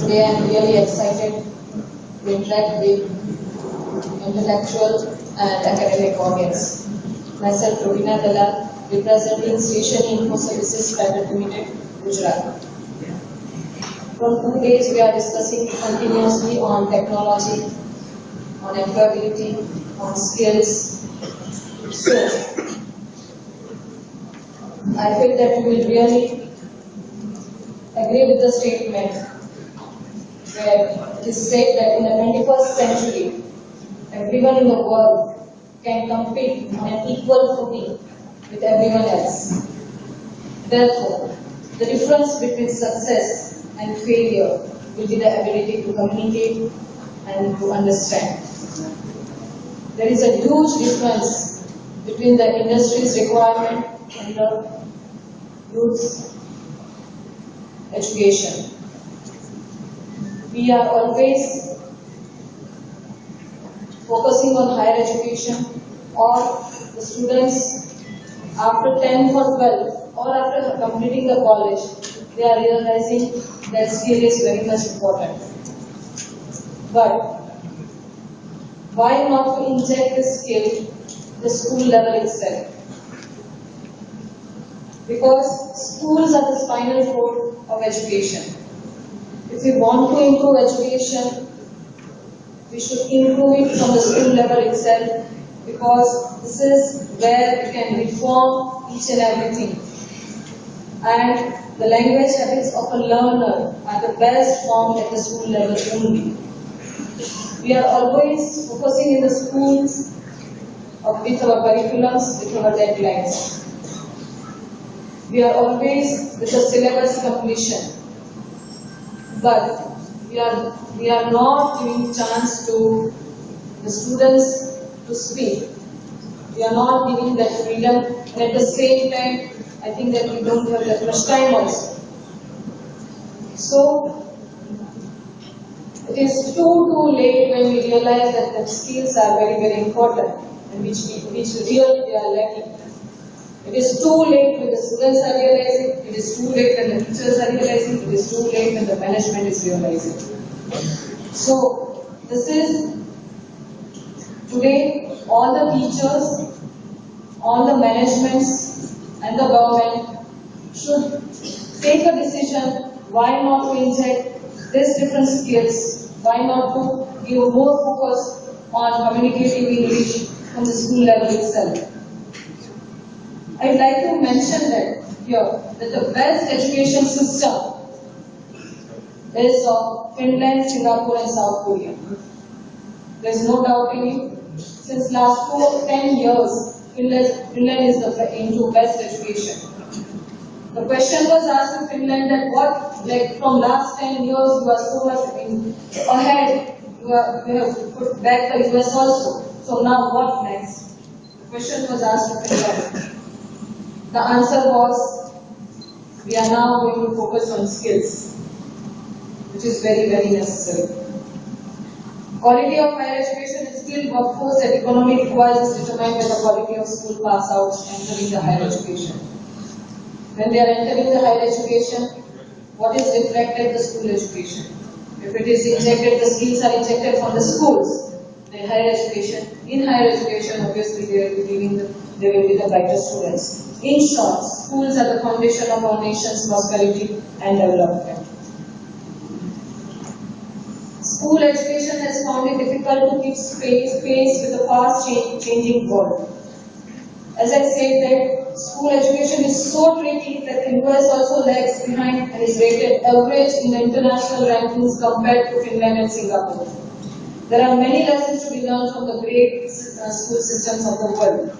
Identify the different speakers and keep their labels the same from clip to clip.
Speaker 1: Today I am really excited to interact with intellectual and academic audience. Myself, Robina Dalal, representing Station Info Services Private Limited, Gujarat. From 2 days, we are discussing continuously on technology, on employability, on skills. So, I feel that you will really agree with the statement where it is said that in the 21st century, everyone in the world can compete on an equal footing with everyone else. Therefore, the difference between success and failure will be the ability to communicate and to understand. There is a huge difference between the industry's requirement and the youth's education. We are always focusing on higher education, or the students after 10th or 12th or after completing the college, they are realizing that skill is very much important. But why not to inject this skill at the school level itself? Because schools are the spinal cord of education. If we want to improve education, we should improve it from the school level itself, because this is where we can reform each and everything. And the language habits of a learner are the best formed at the school level only. We are always focusing in the schools with our curriculums, with our deadlines. We are always with the syllabus completion. But we are not giving chance to the students to speak. We are not giving that freedom, and at the same time, I think that we don't have that much time also. So, it is too late when we realize that the skills are very, very important, and which really they are lacking. It is too late when the students are realizing, it is too late when the teachers are realizing, it is too late when the management is realizing. So, this is today all the teachers, all the managements and the government should take a decision why not to inject these different skills, why not to give more focus on communicating English from the school level itself. I would like to mention that here, that the best education system is of Finland, Singapore and South Korea. There is no doubt in it. Since last 10 years, Finland is into best education. The question was asked to Finland that from last 10 years you are so much ahead, you have put back the US also. So now what next? The question was asked to Finland. The answer was, we are now going to focus on skills, which is very, very necessary. Quality of higher education and skilled workforce that economy requires is determined by the quality of school pass outs entering the higher education. When they are entering the higher education, what is reflected? The school education. If it is injected, the skills are injected from the schools. In higher education, obviously they will be the brighter students. In short, schools are the foundation of our nation's prosperity and development. School education has found it difficult to keep pace with the fast changing world. As I said that school education is so tricky that the US also lags behind and is rated average in the international rankings compared to Finland and Singapore. There are many lessons to be learned from the great school systems of the world.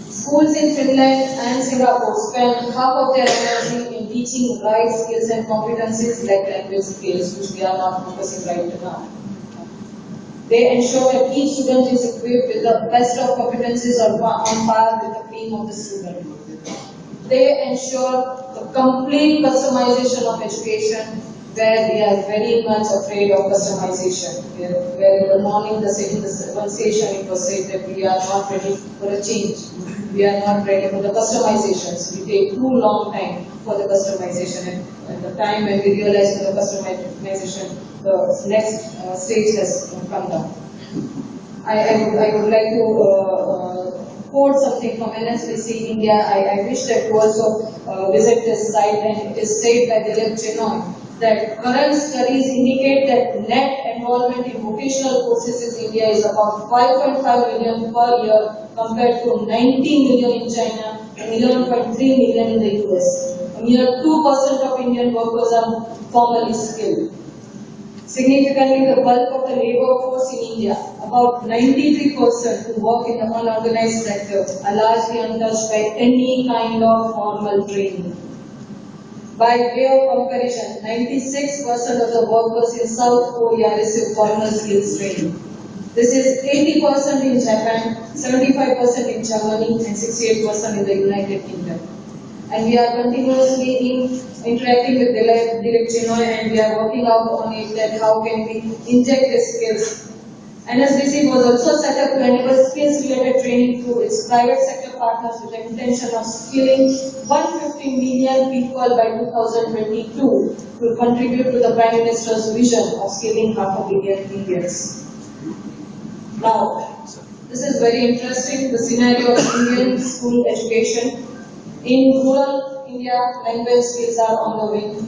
Speaker 1: Schools in Finland and Singapore spend half of their energy in teaching right skills and competencies like language skills, which we are not focusing right now. They ensure that each student is equipped with the best of competencies on par with the cream of the student. They ensure the complete customization of education where we are very much afraid of customization. Where in the morning, in the one session, it was said that we are not ready for a change. We are not ready for the customizations. We take too long time for the customization, and the time when we realize for the customization, the next stage has come down. I would like to quote something from NSBC India. I wish that you also visit this site, and it is said by Dilip Chenoy that current studies indicate that net enrollment in vocational courses in India is about 5.5 million per year compared to 90 million in China and 11.3 million in the US. A mere 2% of Indian workers are formally skilled. Significantly, the bulk of the labor force in India, about 93% who work in the unorganized sector, are largely untouched by any kind of formal training. By way of comparison, 96% of the workers in South Korea receive formal skills training. This is 80% in Japan, 75% in Germany, and 68% in the United Kingdom. And we are continuously interacting with Dilip Chenoy, and we are working out on it that how can we inject the skills. NSBC was also set up to enable skills-related training through its private sector partners with the intention of skilling 150 million people by 2022 to contribute to the Prime Minister's vision of skilling 500 million Indians. Now, this is very interesting, the scenario of Indian school education. In rural India, language skills are on the way.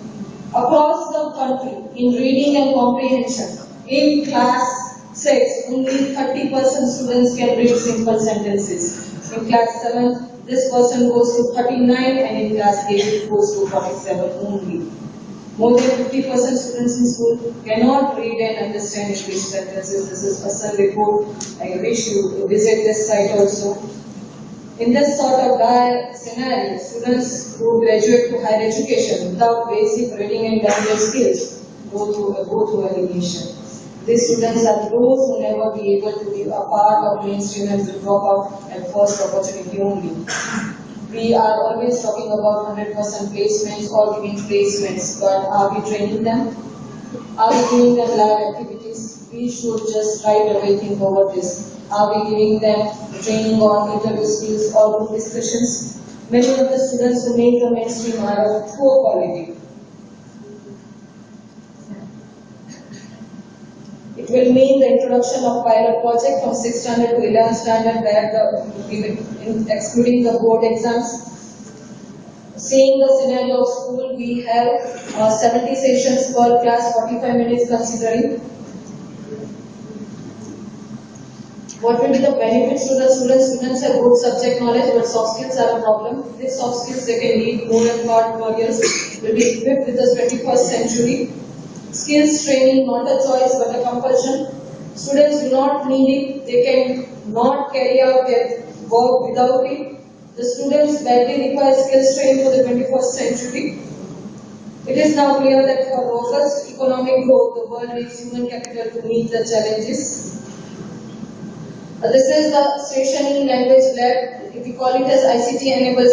Speaker 1: Across the country, in reading and comprehension, in class 6, only 30% students can read simple sentences. In class 7, this person goes to 39, and in class 8, it goes to 47 only. More than 50% students in school cannot read and understand English sentences. This is a Asal report. I wish you visit this site also. In this sort of dire scenario, students who graduate to higher education without basic reading and language skills go to relegation. These students are those who never be able to be a part of mainstream and will drop out at first opportunity only. We are always talking about 100% placements or giving placements, but are we training them? Are we giving them lab activities? We should just right away think over this. Are we giving them training on interview skills or group discussions? Many of the students who make the mainstream are of poor quality. It will mean the introduction of pilot project from 6th standard to 11th standard, excluding the board exams. Seeing the scenario of school, we have 70 sessions per class, 45 minutes considering. What will be the benefits to the students? Students have good subject knowledge, but soft skills are a problem. With soft skills, they can lead more and more careers, will be equipped with the 21st century. Skills training, not a choice but a compulsion. Students do not need it, they can not carry out their work without it. The students badly require skills training for the 21st century. It is now clear that for robust economic growth, the world needs human capital to meet the challenges. This is the stationary language lab. We call it as ICT enabled